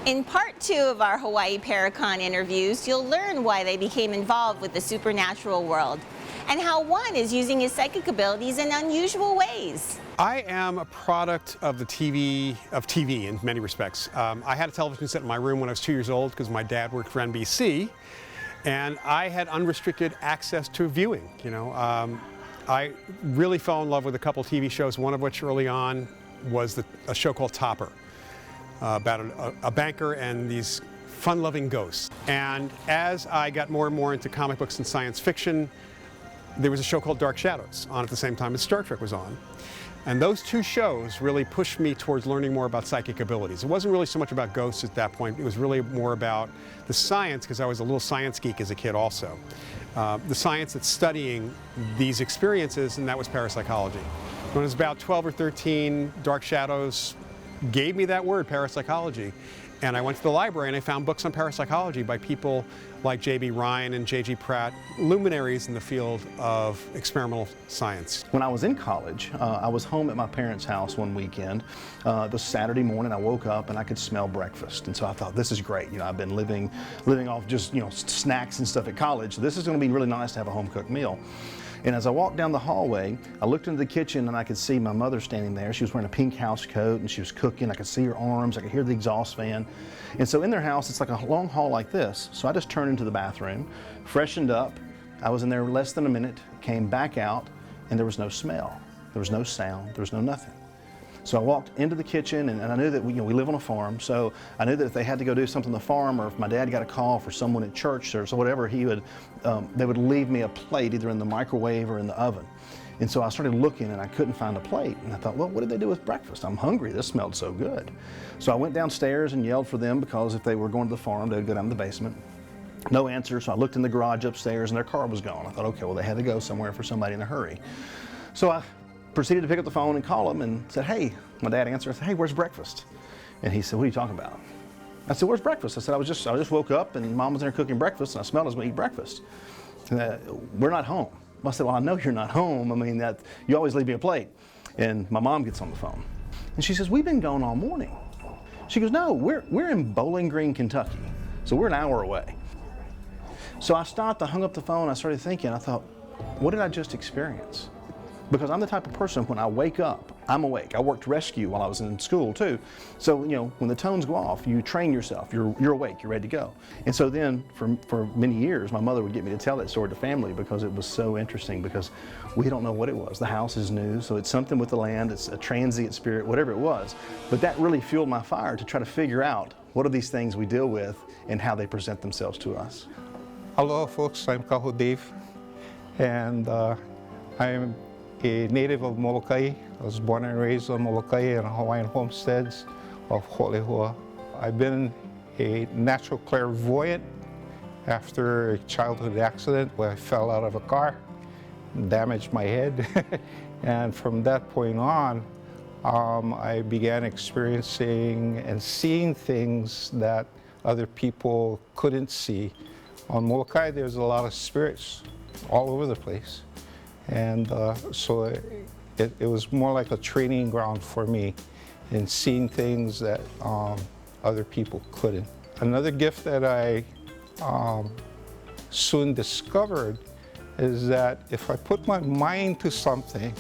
In part 2 of our Hawaii Paracon interviews, you'll learn why they became involved with the supernatural world and how one is using his psychic abilities in unusual ways. I am a product of the TV in many respects. I had a television set in my room when I was 2 years old because my dad worked for NBC, and I had unrestricted access to viewing. I really fell in love with a couple TV shows, one of which early on was a show called Topper, about a banker and these fun-loving ghosts. And as I got more and more into comic books and science fiction, there was a show called Dark Shadows on at the same time as Star Trek was on. And those two shows really pushed me towards learning more about psychic abilities. It wasn't really so much about ghosts at that point. It was really more about the science, because I was a little science geek as a kid also. The science that's studying these experiences, and that was parapsychology. When I was about 12 or 13, Dark Shadows gave me that word, parapsychology. And I went to the library and I found books on parapsychology by people like J.B. Ryan and J.G. Pratt, luminaries in the field of experimental science. When I was in college, I was home at my parents' house one weekend. It was Saturday morning. I woke up and I could smell breakfast. And so I thought, this is great. I've been living off just, snacks and stuff at college. So this is going to be really nice to have a home-cooked meal. And as I walked down the hallway, I looked into the kitchen and I could see my mother standing there. She was wearing a pink house coat and she was cooking. I could see her arms. I could hear the exhaust fan. And so in their house, it's like a long hall like this. So I just turned into the bathroom, freshened up. I was in there less than a minute, came back out, and there was no smell. There was no sound. There was no nothing. So I walked into the kitchen, and I knew that we live on a farm, so I knew that if they had to go do something on the farm, or if my dad got a call for someone at church or so whatever, they would leave me a plate either in the microwave or in the oven. And so I started looking and I couldn't find a plate. And I thought, well, what did they do with breakfast? I'm hungry. This smelled so good. So I went downstairs and yelled for them, because if they were going to the farm, they would go down to the basement. No answer. So I looked in the garage upstairs and their car was gone. I thought, okay, well, they had to go somewhere for somebody in a hurry. So I proceeded to pick up the phone and call him and said, hey, my dad answered. I said, hey, where's breakfast? And he said, what are you talking about? I said, where's breakfast? I said, I just woke up and Mom was in there cooking breakfast and I smelled us eat breakfast. We're not home. I said, well, I know you're not home. I mean, that you always leave me a plate. And my mom gets on the phone and she says, we've been gone all morning. She goes, no, we're in Bowling Green, Kentucky. So we're an hour away. So I stopped, I hung up the phone, I started thinking, I thought, what did I just experience? Because I'm the type of person, when I wake up, I'm awake. I worked rescue while I was in school too. So, when the tones go off, you train yourself, you're awake, you're ready to go. And so then for many years, my mother would get me to tell that story to family because it was so interesting, because we don't know what it was. The house is new, so it's something with the land, it's a transient spirit, whatever it was. But that really fueled my fire to try to figure out what are these things we deal with and how they present themselves to us. Hello folks, I'm Kaho Dave, and I'm a native of Molokai. I was born and raised on Molokai and Hawaiian homesteads of Ho'olehua. I've been a natural clairvoyant after a childhood accident where I fell out of a car, damaged my head. And from that point on, I began experiencing and seeing things that other people couldn't see. On Molokai, there's a lot of spirits all over the place. And so it was more like a training ground for me in seeing things that other people couldn't. Another gift that I soon discovered is that if I put my mind to something,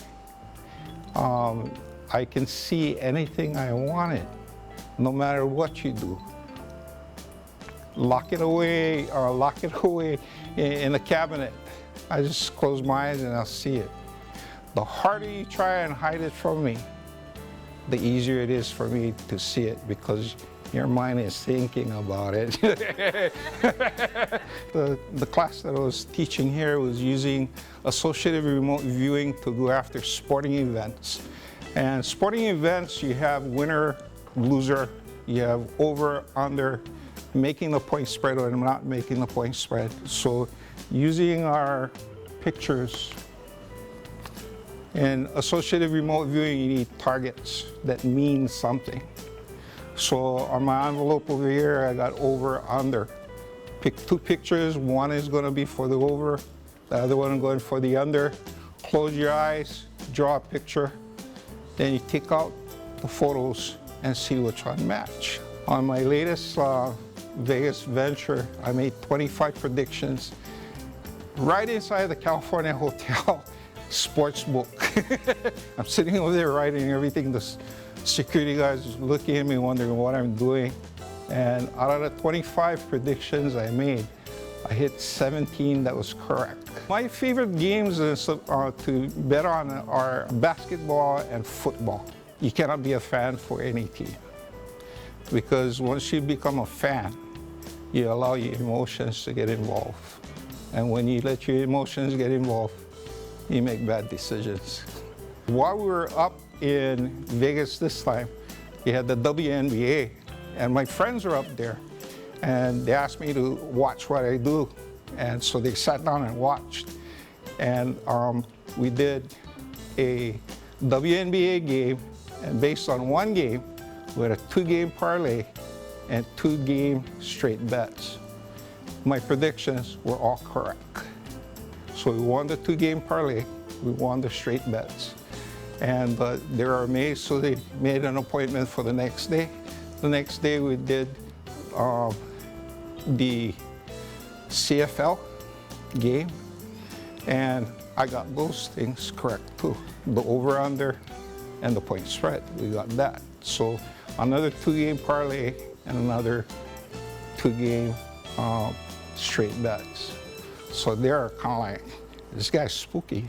I can see anything I wanted, no matter what you do. Lock it away in a cabinet. I just close my eyes and I'll see it. The harder you try and hide it from me, the easier it is for me to see it, because your mind is thinking about it. The class that I was teaching here was using associative remote viewing to go after sporting events. And sporting events, you have winner, loser, you have over, under, making the point spread or not making the point spread. So using our pictures in associative remote viewing, you need targets that mean something. So on my envelope over here, I got over, under. Pick two pictures. One is going to be for the over, the other one going for the under. Close your eyes, draw a picture, then you take out the photos and see which one match. On my latest Vegas venture, I made 25 predictions right inside the California Hotel sports book. I'm sitting over there writing everything. The security guys looking at me, wondering what I'm doing. And out of the 25 predictions I made, I hit 17 that was correct. My favorite games to bet on are basketball and football. You cannot be a fan for any team, because once you become a fan, you allow your emotions to get involved. And when you let your emotions get involved, you make bad decisions. While we were up in Vegas this time, we had the WNBA, and my friends were up there, and they asked me to watch what I do. And so they sat down and watched. And we did a WNBA game, and based on one game, we had a 2-game parlay and 2-game straight bets. My predictions were all correct. So we won the 2-game parlay, we won the straight bets. And they were amazed, so they made an appointment for the next day. The next day we did the CFL game, and I got those things correct too. The over-under and the point spread, we got that. So another 2-game parlay and another 2-game straight bets. So they're kind of like, this guy's spooky.